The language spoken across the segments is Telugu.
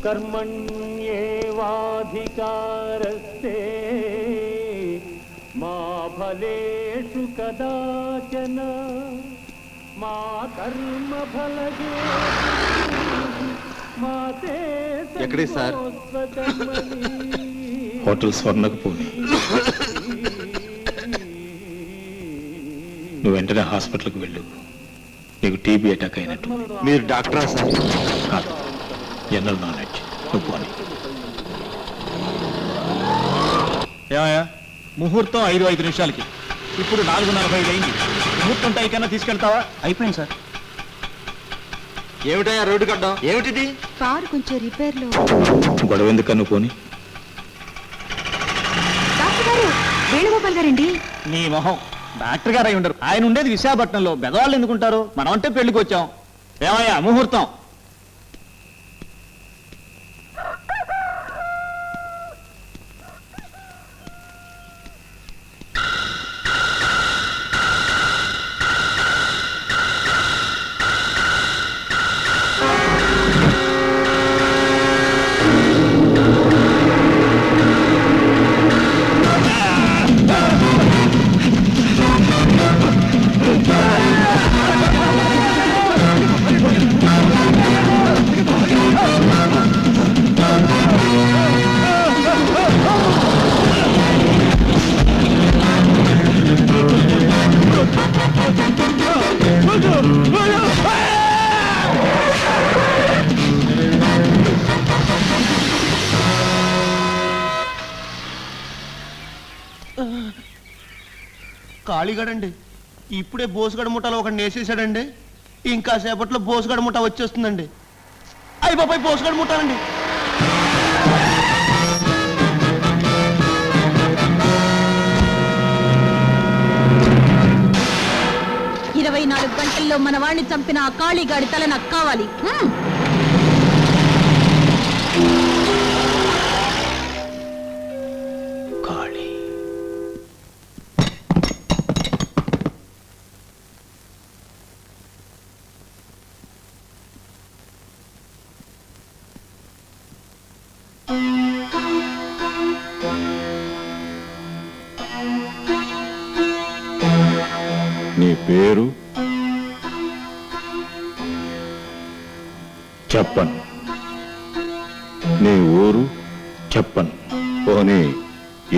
कर्मण्येवाधिकारस्ते मा फलेषु कदाचन मा कर्मफलगे मा ते ఎక్కడే సార్? హోటల్ స్వర్ణకు పోనీ. నువ్వు వెంటనే హాస్పిటల్కి వెళ్ళు. నీకు టీబీ అటాక్ అయినట్టు. మీరు డాక్టరా సార్? కాదు, జనరల్ నాలెడ్జ్. నువ్వు పోనీ. ఏమయ్యా, ముహూర్తం 5 నిమిషాలకి. ఇప్పుడు 4:45 అయింది. ముహూర్తం టైకన్నా తీసుకెళ్తావా? అయిపోయింది సార్. ఏమిటయ్యా రోడ్డు కడ్డం? ఏమిటిది? కారు కొంచెం రిపేర్ లో. గొడవ ఎందుకన్నా పోనీ. డాక్టర్ గారు, వేణుగోపాల్ గారండి. నీ మొహం, డాక్టర్ గారు అయి ఉండరు. ఆయన ఉండేది విశాఖపట్నంలో. పెదవాళ్ళు ఎందుకుంటారు? మనం అంటే పెళ్లికి వచ్చాం. ఏమయ్యా ముహూర్తం? కాళీగడండి, ఇప్పుడే బోసుగడ ముఠాలో ఒకటి నేసేసాడండి. ఇంకా సేపట్లో బోసుగడ ముఠా వచ్చేస్తుందండి. అయ్యి బాబాయ్, బోసుగడ ముఠానండి. ఇరవై 24 గంటల్లో మన వాడిని చంపిన ఆ కాళీగాడి తల నాకు కావాలి. కాళీ. నీ పేరు? చెప్పను. నీ ఊరు? చెప్పను. పోనీ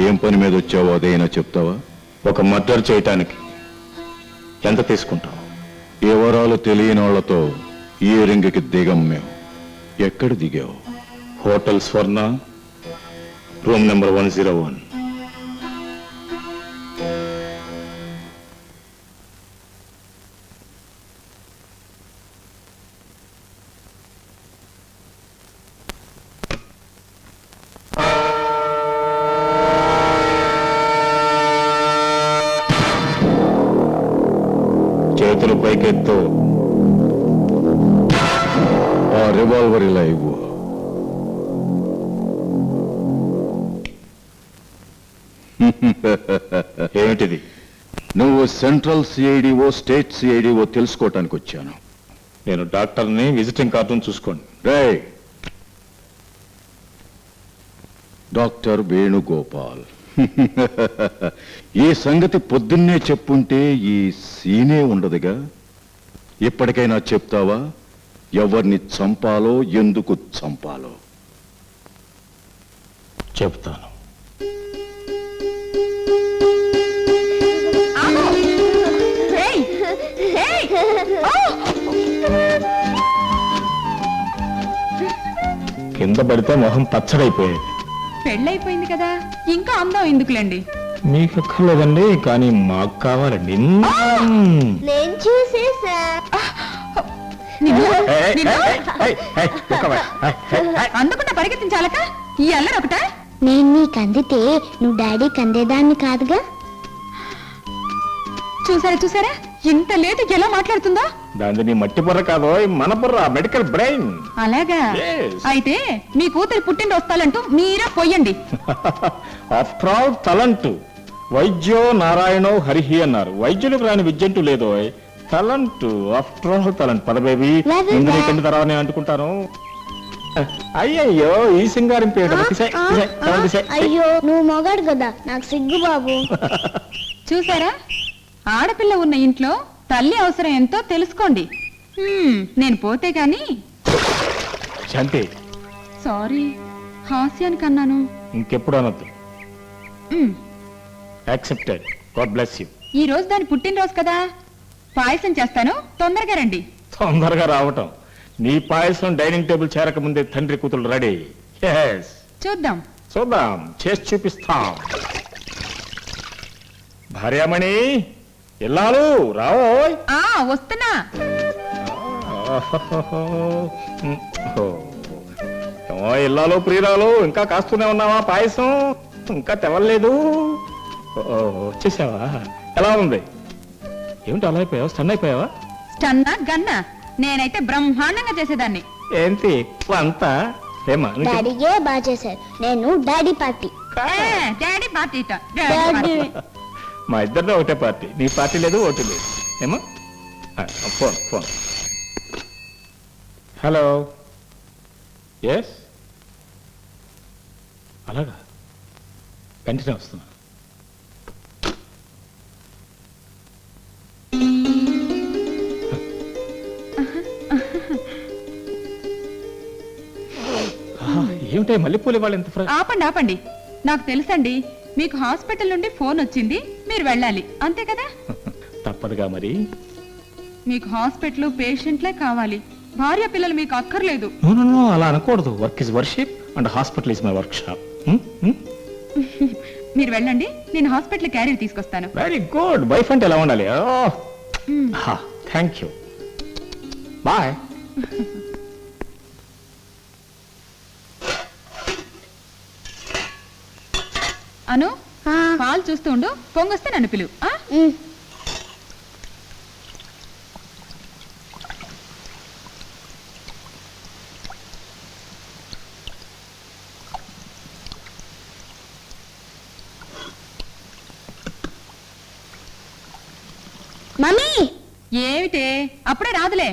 ఏం పని మీద వచ్చావో అదైనా చెప్తావా? ఒక మర్డర్ చేయటానికి ఎంత తీసుకుంటావు? వివరాలు తెలియని వాళ్లతో ఈ రింగికి దిగం మేము. ఎక్కడ దిగావు? హోటల్ స్వర్ణ, రూమ్ నెంబర్ 101. చేతులు పైకెత్తు. ఆ రివాల్వర్ ఇలా ఇవ్వు. ఏమిటిది? నువ్వు సెంట్రల్ సిఐడిఓ, స్టేట్ సిఐడిఓ తెలుసుకోవటానికి వచ్చాను. నేను డాక్టర్ని. విజిటింగ్ కార్డును చూసుకోండి. రేయ్, డాక్టర్ వేణుగోపాల్. ఈ సంగతి పొద్దున్నే చెప్పుంటే ఈ సీనే ఉండదుగా. ఇప్పటికైనా చెప్తావా ఎవరిని చంపాలో, ఎందుకు చంపాలో? చెప్తాను. కింద పడితే మొహం పచ్చడైపోయేది. పెళ్ళైపోయింది కదా, ఇంకా అందం ఎందుకులేండి. మీకు అక్కర్లేదండి, కానీ మాకు కావాలండి. నేను చూసేసా. అందకుండా పరిగెత్తించాలక ఈ అల్లరి ఒకట. నేను నీకు అందితే నువ్వు డాడీకి అందేదాన్ని కాదుగా. చూసారా చూసారా, ఇంత లేటు ఎలా మాట్లాడుతుందో. దాని మట్టి బుర్ర కాదు, మన బుర్ర, మెడికల్ బ్రెయిన్. అలాగా? Yes. అయితే మీ కూతురి పుట్టింటి వస్తాలంటూ మీరే పోయండి. ఆఫ్టర్ ఆల్ తలంటు. వైద్యో నారాయణో హరిహి అన్నారు. వైద్యులకు రాని విద్యంటూ లేదో. తలంటు, ఆఫ్టర్ ఆల్ తలంటు. పద బేబీ, ముందు నీకంటే తర్వాత నేను అంటుకుంటాను. అయ్యయ్యో ఈ సింగారం పీట అయ్యో నువ్వు మొగాడు కదా నాకు సిగ్గు బాబు. చూసారా, ఆడపిల్ల ఉన్న ఇంట్లో తల్లి అవసరం ఎంతో తెలుసుకోండి. నేను పోతే గాని. శాంతి, సారీ, హాస్యానికి అన్నాను. ఇంకెప్పుడు అనొద్దు. యాక్సెప్టెడ్. God bless you. ఈ రోజు దాని పుట్టినరోజు కదా, పాయసం చేస్తాను, తొందరగా రండి. తొందరగా రావటం, నీ పాయసం డైనింగ్ టేబుల్ చేరక ముందే తండ్రి కూతురు రెడీ. చూద్దాం. చూద్దాం, చేసి చూపిస్తాం. భార్యామణి, ఇల్లాలు రావోయ్. వస్తున్నా. ఇల్లాలు ప్రియురాలు, ఇంకా కాస్తూనే ఉన్నావా పాయసం? ఇంకా తెవలేదు. వచ్చేసావా? ఎలా ఉంది? ఏమిటి అలా అయిపోయావు? స్టన్ అయిపోయావా? స్టన్నా గన్నా, నేనైతే బ్రహ్మాండంగా చేసేదాన్ని. ఏంటి అంతా? ఏమా డాడీకే బాగా చేశారు. నేను daddy party. Daddy party. Daddy మా ఇద్దరిలో ఒకటే పార్టీ. నీ పార్టీ లేదు, ఓటు లేదు. ఏమో ఫోన్ ఫోన్. హలో, ఎస్, అలాగా, కంటిన్యూ వస్తున్నా. ఏమిటా మల్లెపూలు వాళ్ళు ఎంత ఆపండి ఆపండి, నాకు తెలుసండి. మీకు హాస్పిటల్ నుండి ఫోన్ వచ్చింది, మీరు వెళ్ళాలి, అంతే కదా? తప్పదుగా మరి. మీకు హాస్పిటల్ పేషెంట్లే కావాలి, భార్య పిల్లలు మీకు అక్కర్లేదు. అలా అనకూడదు. Work is worship and hospital is my work shop. మీరు వెళ్ళండి, నేను హాస్పిటల్ క్యారియర్ తీసుకొస్తాను. Very good. వైఫ్ అంటే ఎలా ఉండాలి? Thank you, bye. అను, పాలు చూస్తూ ఉండు, పొంగొస్తే నన్ను పిలువు. మమ్మీ, ఏమిటే, అప్పుడే రాదులే.